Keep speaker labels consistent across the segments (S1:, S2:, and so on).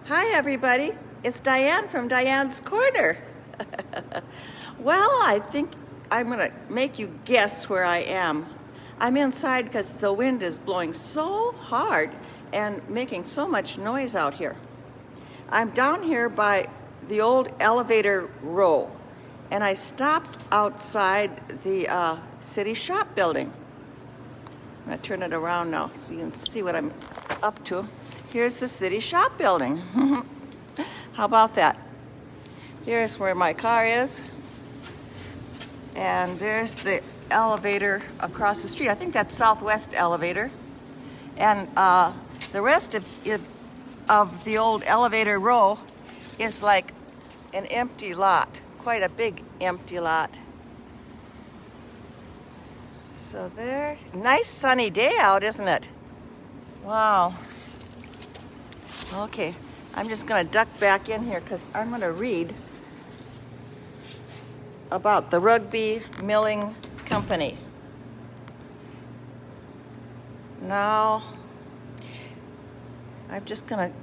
S1: Hi, everybody. It's Diane from Diane's Corner. Well, I think I'm going to make you guess where I am. I'm inside because the wind is blowing so hard and making so much noise out here. I'm down here by the old elevator row, and I stopped outside the city shop building. I'm going to turn it around now so you can see what I'm up to. Here's the city shop building. How about that? Here's where my car is. And there's the elevator across the street. I think that's Southwest elevator. And the rest of the old elevator row is like an empty lot, quite a big empty lot. So there, nice sunny day out, isn't it? Wow. Okay, I'm just going to duck back in here because I'm going to read about the Rugby Milling Company. Now, I'm just going to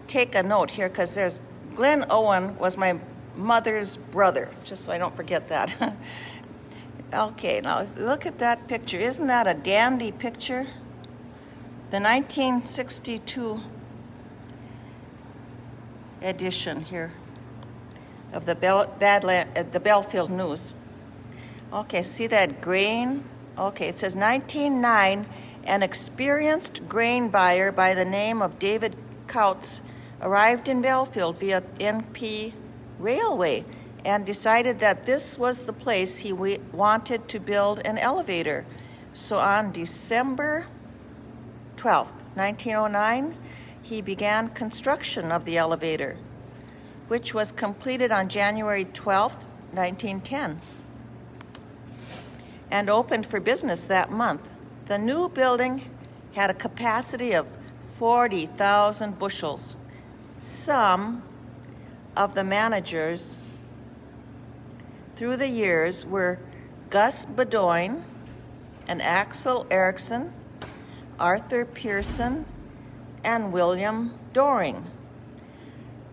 S1: take a note here because there's Glen Owen was my mother's brother, just so I don't forget that. Okay, now look at that picture. Isn't that a dandy picture? The 1962 edition here of the Belfield News. Okay, see that grain? Okay, it says 1909, an experienced grain buyer by the name of David Coutts arrived in Belfield via NP Railway and decided that this was the place he wanted to build an elevator. So on December 12th, 1909, he began construction of the elevator, which was completed on January 12th, 1910, and opened for business that month. The new building had a capacity of 40,000 bushels. Some of the managers through the years were Gus Bedoin and Axel Eriksson, Arthur Pearson, and William Doring.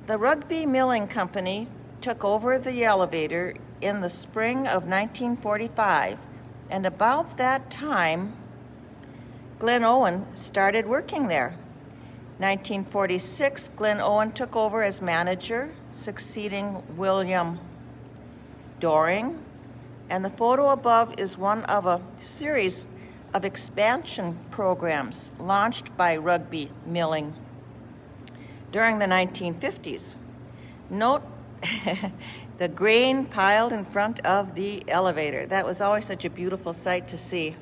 S1: The Rugby Milling Company took over the elevator in the spring of 1945, and about that time, Glen Owen started working there. 1946, Glen Owen took over as manager, succeeding William Doring, and the photo above is one of a series of expansion programs launched by Rugby Milling during the 1950s. Note the grain piled in front of the elevator. That was always such a beautiful sight to see.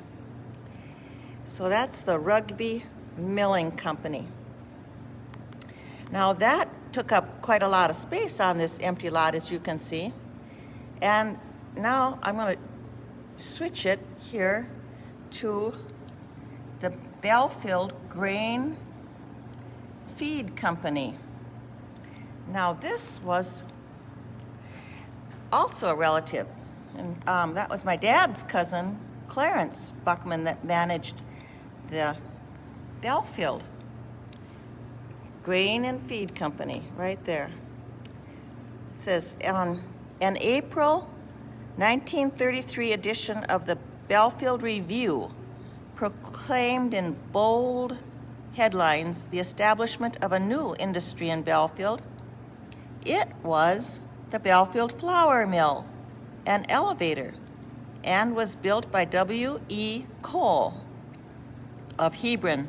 S1: So that's the Rugby Milling Company. Now that took up quite a lot of space on this empty lot, as you can see. And now I'm going to switch it here to the Belfield Grain Feed Company. Now this was also a relative, and that was my dad's cousin, Clarence Buckman, that managed the Belfield Grain and Feed Company right there. It says on an April 1933 edition of the Belfield Review proclaimed in bold headlines the establishment of a new industry in Belfield. It was the Belfield Flour Mill, an elevator, and was built by W.E. Cole of Hebron.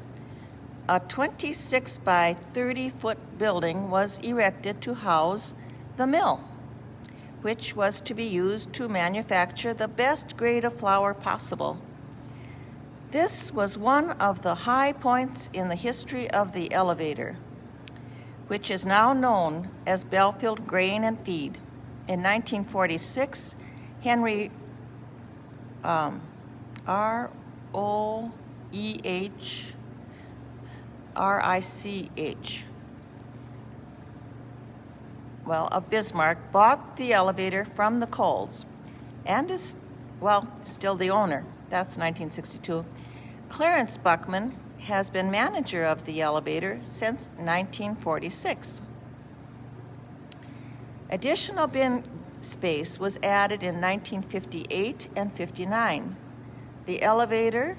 S1: A 26 by 30-foot building was erected to house the mill, which was to be used to manufacture the best grade of flour possible. This was one of the high points in the history of the elevator, which is now known as Belfield Grain and Feed. In 1946, Henry R-O-E-H-R-I-C-H of Bismarck bought the elevator from the Coles and is, still the owner. That's 1962. Clarence Buckman has been manager of the elevator since 1946. Additional bin space was added in 1958 and 59. The elevator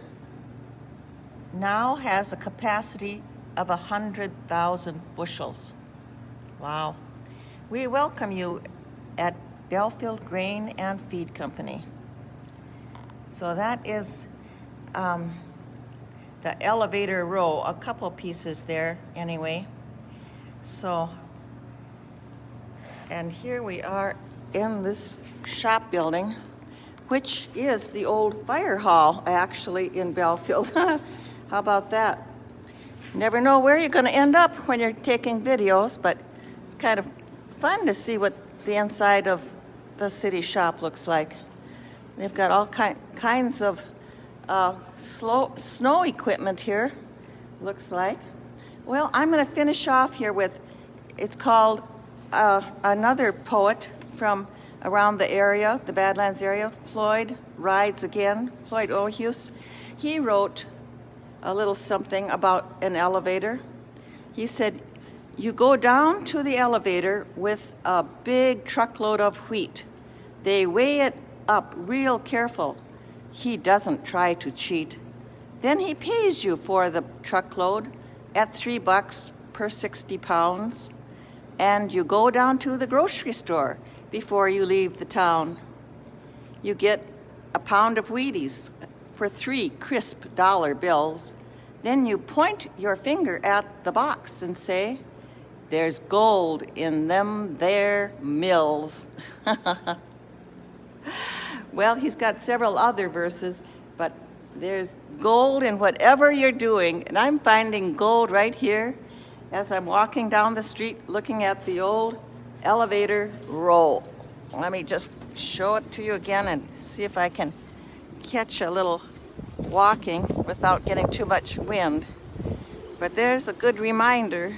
S1: now has a capacity of 100,000 bushels. Wow. We welcome you at Belfield Grain and Feed Company. So that is the elevator row, a couple pieces there anyway. So, and here we are in this shop building, which is the old fire hall actually in Belfield. How about that? Never know where you're going to end up when you're taking videos, but it's kind of fun to see what the inside of the city shop looks like. They've got all kinds of snow equipment here, looks like. Well, I'm going to finish off here with, it's called another poet from around the area, the Badlands area, Floyd Rides Again, Floyd Oyhus. He wrote a little something about an elevator. He said, "You go down to the elevator with a big truckload of wheat. They weigh it up real careful. He doesn't try to cheat. Then he pays you for the truckload at $3 per 60 pounds. And you go down to the grocery store before you leave the town. You get a pound of Wheaties for 3 crisp dollar bills. Then you point your finger at the box and say, 'There's gold in them there mills.'" Well, he's got several other verses, but there's gold in whatever you're doing, and I'm finding gold right here as I'm walking down the street looking at the old elevator row. Let me just show it to you again and see if I can catch a little walking without getting too much wind. But there's a good reminder